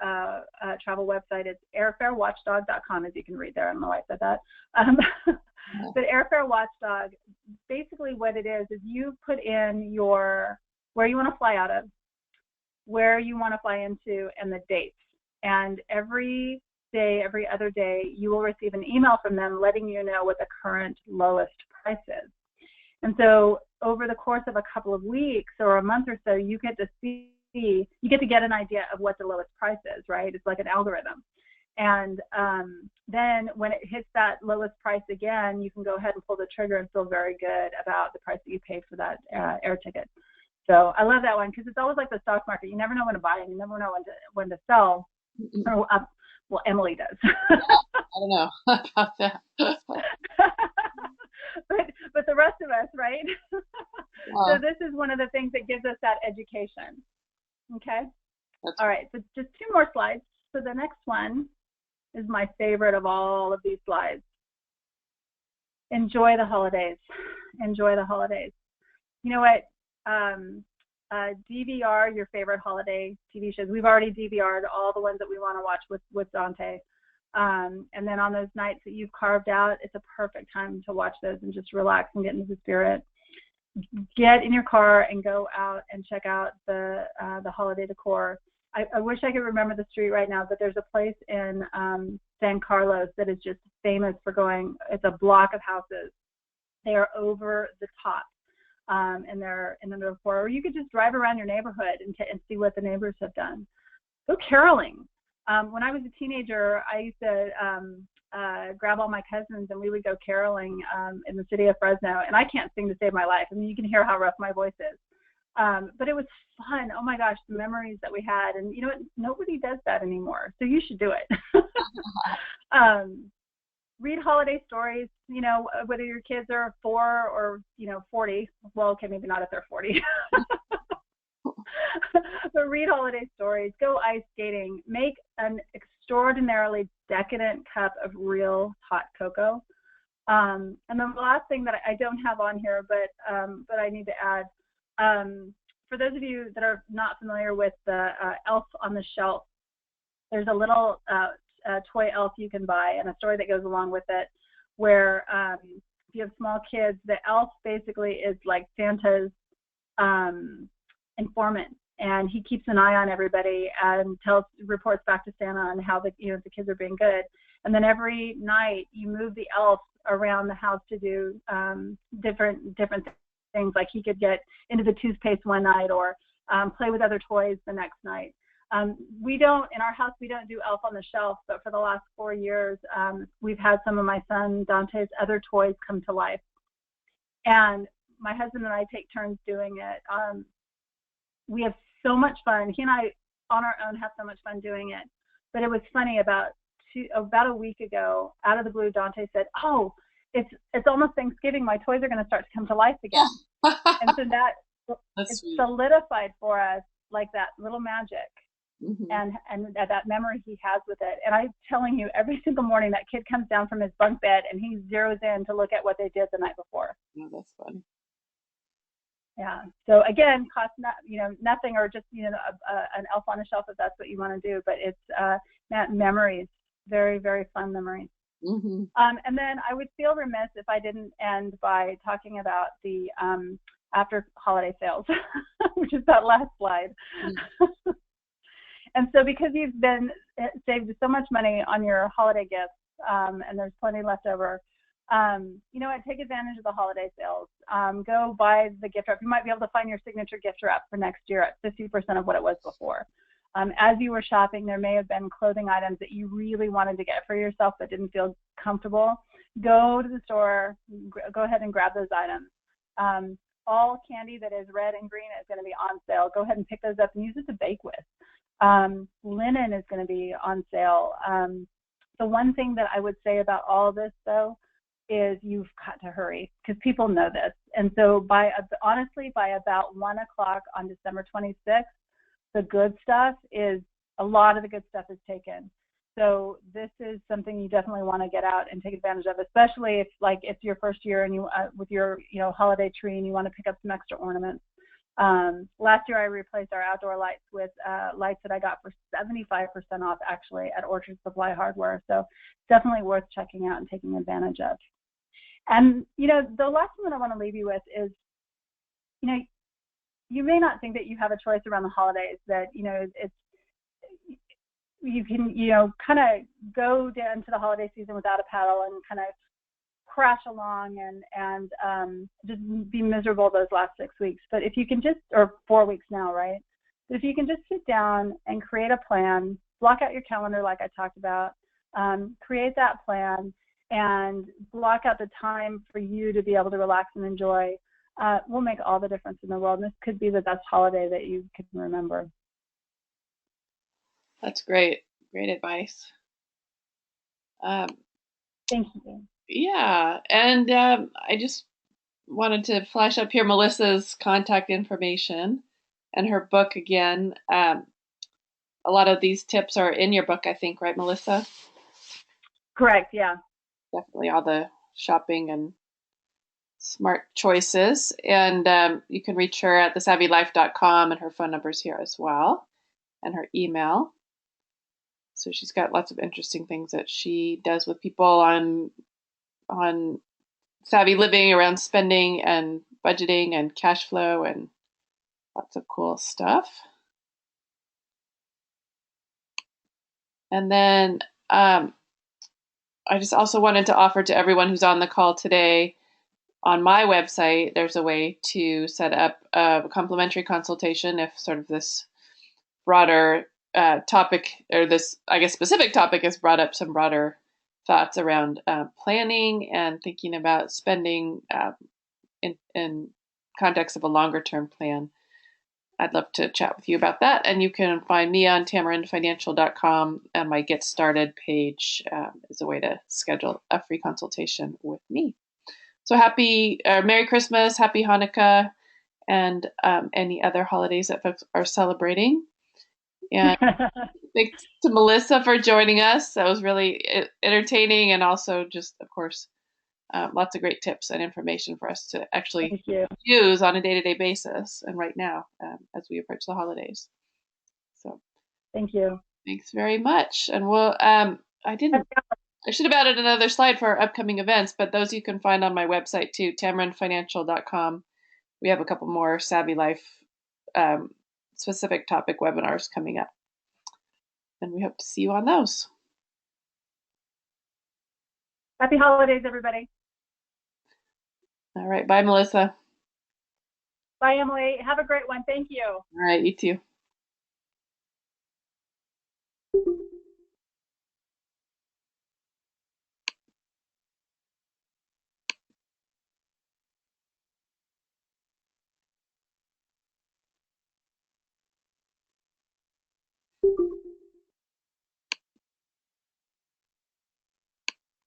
travel website is airfarewatchdog.com, as you can read there. I don't know why I said that. But Airfare Watchdog, basically what it is you put in where you want to fly out of, where you want to fly into, and the dates. And every day, every other day, you will receive an email from them letting you know what the current lowest price is. And so over the course of a couple of weeks or a month or so, you get to get an idea of what the lowest price is, right? It's like an algorithm. And then when it hits that lowest price again, you can go ahead and pull the trigger and feel very good about the price that you paid for that air ticket. So I love that one because it's always like the stock market. You never know when to buy and you never know when to sell. Or, well, Emily does. I don't know about that. but the rest of us, right? Wow. So this is one of the things that gives us that education. Okay. All right. So just 2 more slides. So the next one is my favorite of all of these slides. Enjoy the holidays. Enjoy the holidays. You know what? DVR your favorite holiday TV shows. We've already DVR'd all the ones that we want to watch with Dante. And then on those nights that you've carved out, it's a perfect time to watch those and just relax and get into the spirit. Get in your car and go out and check out the holiday decor. I wish I could remember the street right now, but there's a place in San Carlos that is just famous for going. It's a block of houses. They are over the top. And they're in the decor. Or you could just drive around your neighborhood and see what the neighbors have done. Go caroling. When I was a teenager, I used to grab all my cousins and we would go caroling in the city of Fresno. And I can't sing to save my life. I mean, you can hear how rough my voice is. But it was fun. Oh my gosh, the memories that we had. And you know what? Nobody does that anymore. So you should do it. Read holiday stories, you know, whether your kids are 4 or, 40. Well, okay, maybe not if they're 40. But read holiday stories. Go ice skating. Make an extraordinarily decadent cup of real hot cocoa. And then the last thing that I don't have on here, but I need to add, for those of you that are not familiar with the Elf on the Shelf, there's a little toy elf you can buy and a story that goes along with it where if you have small kids, the elf basically is like Santa's informant, and he keeps an eye on everybody and reports back to Santa on how the kids are being good. And then every night you move the elf around the house to do different things, like he could get into the toothpaste one night or play with other toys the next night. In our house, we don't do Elf on the Shelf, but for the last 4 years, we've had some of my son Dante's other toys come to life. And my husband and I take turns doing it. We have so much fun. He and I, on our own, have so much fun doing it. But it was funny, about a week ago, out of the blue, Dante said, "Oh, it's almost Thanksgiving. My toys are going to start to come to life again." And so it's solidified for us like that little magic. Mm-hmm. and that memory he has with it. And I'm telling you, every single morning that kid comes down from his bunk bed and he zeroes in to look at what they did the night before. Oh, that's funny. Yeah. So again, cost nothing, or just an Elf on a Shelf if that's what you want to do. But it's memories, very, very fun memories. Mm-hmm. And then I would feel remiss if I didn't end by talking about the after holiday sales, which is that last slide. Mm-hmm. And so because you've been saved so much money on your holiday gifts, and there's plenty left over, take advantage of the holiday sales. Go buy the gift wrap. You might be able to find your signature gift wrap for next year at 50% of what it was before. As you were shopping, there may have been clothing items that you really wanted to get for yourself but didn't feel comfortable. Go to the store, go ahead and grab those items. All candy that is red and green is going to be on sale. Go ahead and pick those up and use it to bake with. Linen is going to be on sale. The one thing that I would say about all of this, though, is you've got to hurry because people know this. And so honestly, by about 1 o'clock on December 26th, the good stuff a lot of the good stuff is taken. So this is something you definitely want to get out and take advantage of, especially if it's your first year and you with your holiday tree and you want to pick up some extra ornaments. Last year I replaced our outdoor lights with lights that I got for 75% off actually at Orchard Supply Hardware. So definitely worth checking out and taking advantage of. And the last thing that I want to leave you with is, you may not think that you have a choice around the holidays, that you can kind of go down to the holiday season without a paddle and kind of crash along and just be miserable those last 6 weeks. But if you can or 4 weeks now, right? But if you can just sit down and create a plan, block out your calendar like I talked about, create that plan and block out the time for you to be able to relax and enjoy will make all the difference in the world. And this could be the best holiday that you can remember. That's great. Great advice. Um, Thank you. yeah, and I just wanted to flash up here Melissa's contact information and her book again. A lot of these tips are in your book, I think, right, Melissa? Correct, yeah. Definitely all the shopping and smart choices. And you can reach her at thesavvylife.com, and her phone number's here as well, and her email. So she's got lots of interesting things that she does with people on savvy living around spending and budgeting and cash flow and lots of cool stuff. And then I just also wanted to offer to everyone who's on the call today, on my website, there's a way to set up a complimentary consultation if sort of this broader topic, or this, I guess, specific topic has brought up some broader thoughts around planning and thinking about spending in context of a longer term plan. I'd love to chat with you about that. And you can find me on tamarindfinancial.com, and my Get Started page is a way to schedule a free consultation with me. So Merry Christmas, Happy Hanukkah, and any other holidays that folks are celebrating. And thanks to Melissa for joining us. That was really entertaining, and also just, of course, lots of great tips and information for us to actually use on a day-to-day basis and right now as we approach the holidays. So thank you. Thanks very much. And I should have added another slide for our upcoming events, but those you can find on my website too, tamarindfinancial.com. We have a couple more Savvy Life specific topic webinars coming up, and we hope to see you on those. Happy holidays, everybody. All right. Bye, Melissa. Bye, Emily. Have a great one. Thank you. All right. You too.